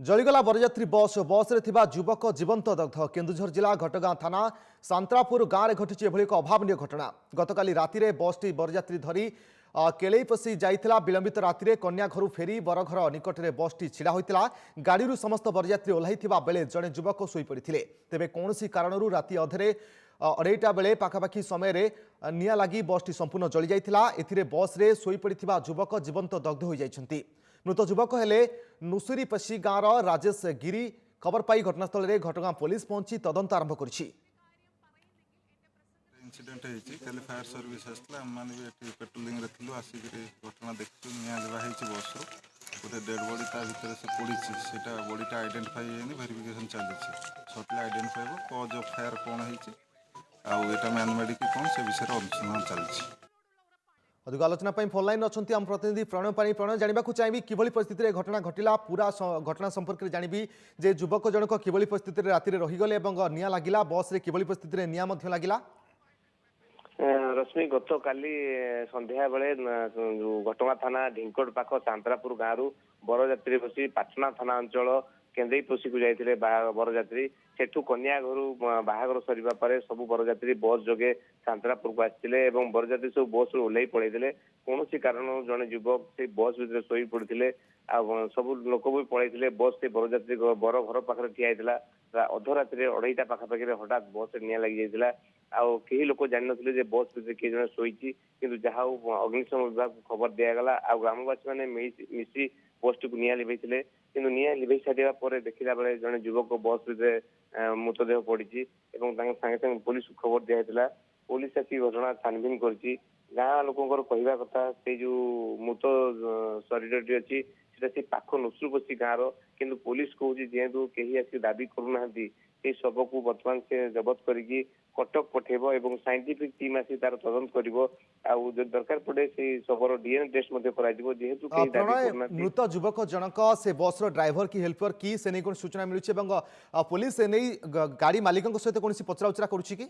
जलीगला बरयात्री बस बस रे थिबा युवक जीवंत दग्ध केन्दुझर जिला घटगां थाना सांतरापुर गाँव में घटी एभली एक अभावन घटना गतकाली राति बसटी बरयात्री धरी केलई पशि जाइथिला विलंबित राति कन्या घर फेरी बरघर निकट में बसटी छिड़ा होइतिला गाड़ी समस्त बरयात्री ओह्लाइथिबा बेले जड़े युवक शोई पड़िथिले तेबे कोनोसी कारणरू राति अधरे अढ़ईटा बेले पाखापाखि समय निया लगी बसटी संपूर्ण जली जाइथिला एथिरे बस रे शोई पड़िथिबा युवक जीवंत दग्ध हो जाइछन्ति। मृत युवक हेले नुसुरीपशी गाँव राजेश गिरी खबर पाई घटनास्थल में घटगां पुलिस पहुंची तदंत आरंभ करिछि। इनसीडेंट होइछि काली फायर सर्विस आसला हम माने भी एटी पेट्रोलिंग रे थिलु आसी के घटना देखछु निया लेवा हेछि बस रो गोटे डेड बॉडी ता भीतर से पड़िछि सेटा बॉडीटा आइडेंटिफाई हेनी वेरिफिकेशन चलिछि सटली आइडेंटिफाई हो cause of fire cone हेछि uh Etah man made की कोन से विषय रो अनुसंधान चलिछि। अधिक आलोचना फोन लाइन अच्छा आम प्रतिनिधि प्रणय पाणी प्रणय जानवा चाहिए किभली परिस्थिति घटना घटिला पूरा घटना संपर्क में जानवी जे युवक जनक किभली परिस्थिति राति रहीगले निया लगिला बस रे किभली परिस्थिति निया लगिला। रश्मि गत काली संध्या बेले घटगां थाना ढिंकोट पाख सांतरापुर गाँव बरयात्री बसी पाटना थाना अंचल केंदेई पशी को जाइए बरयात्री सेठू कन्या घर बाहागर सरिबा परे सबु बरयात्री बस जोगे सांतरापुर को आसते बरयात्री सब बस ओह्ल पड़े कौन कारण जड़े युवक से बस भितर शोई पड़ते सब लोक भी पलैते बस से बरयात्री बर घर पाखे ठिया अधरात्रि अढ़ईटा पाखापाखि हठात बस निया लगी जाइए कई लोक जान ना बस भितर किए जन शोची कि जहाँ अग्निशम विभाग को खबर दिगला आ ग्रामवासी मैंने मिसी बस टी निया लिभे कि निया लिभे सारा पर देखला बेले जड़े युवक बस भितर मृतदेह पड़ी सागे सागे पुलिस को खबर दिया पुलिस आसी घटना छानबीन कर गाँ लोक कहवा कथा से जो मृत शरीर अच्छी से पाख नुसुरपशी गाँव किंतु पुलिस कहूँ जेहेतु कहीं आसिक दाबी करूना शव को बर्तमान से जबत करके कटक पठेब और साइंटिफिक टीम आसी तार तदंत कर दरकार पड़े से शवर डीएनए टेस्ट जेहेतु मृत युवक जनक से बस ड्राइवर की हेल्पर की से नहीं सूचना मिलूँ पुलिस से नहीं गाड़ी मालिक सहित कौन पचरा उचरा करुच्ची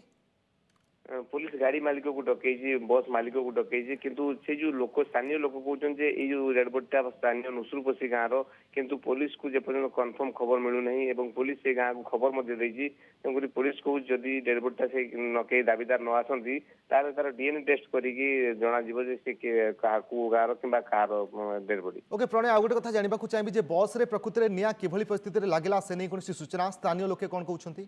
पुलिस गाड़ी मालिक को डकई बस मालिक को डकई किंतु से जो लोक स्थानीय लोक कहते हैं रेड बॉडीटा स्थानीय नुसुरपशी गाँव किंतु पुलिस को जेपर्यंत कन्फर्म खबर मिलूना पुलिस से गाँव को खबर तेणुक पुलिस को जदि डेड बॉडीटा से कई दाबीदार न आसती तार डीएनए टेस्ट करके जन से गाँव कि डेड बॉडी। ओके प्रणय आ गोटे कथा जानवा चाहिए बस रे प्रकृति में निया किभली परिस्थिति लगिला से नहीं कौन सूचना स्थानीय लोके कौन कहते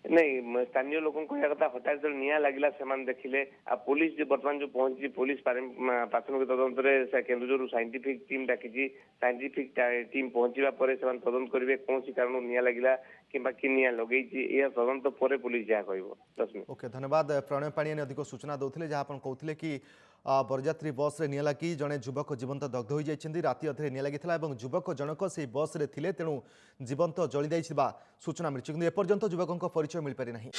नहीं स्थानीय लोक कह कथा हठात जो निया लगिला से देखिले आ पुलिस जो बर्तमान जो पहुंची पुलिस प्राथमिक तदंत केन्दुझर साइंटिफिक टीम डाकी साइंटिफिक टीम पहुंचा पर तदंत करेंगे कौन कारण निया लगिला कि निया लगे यह तदंत पर पुलिस जहाँ कह। ओके धन्यवाद प्रणय पाणी अधिक सूचना दौले जहाँ कहते कि बरयात्री बस रे निया लगी जड़े युवक जीवंत दग्ध हो जाइछन्ति राति अधरे निया लगी युवक जनक से बस रे थिले तेणु जीवंत जली जाइछिबा सूचना मिलछि किंतु एपर्यंत युवकक परिचय मिल पारि नाही।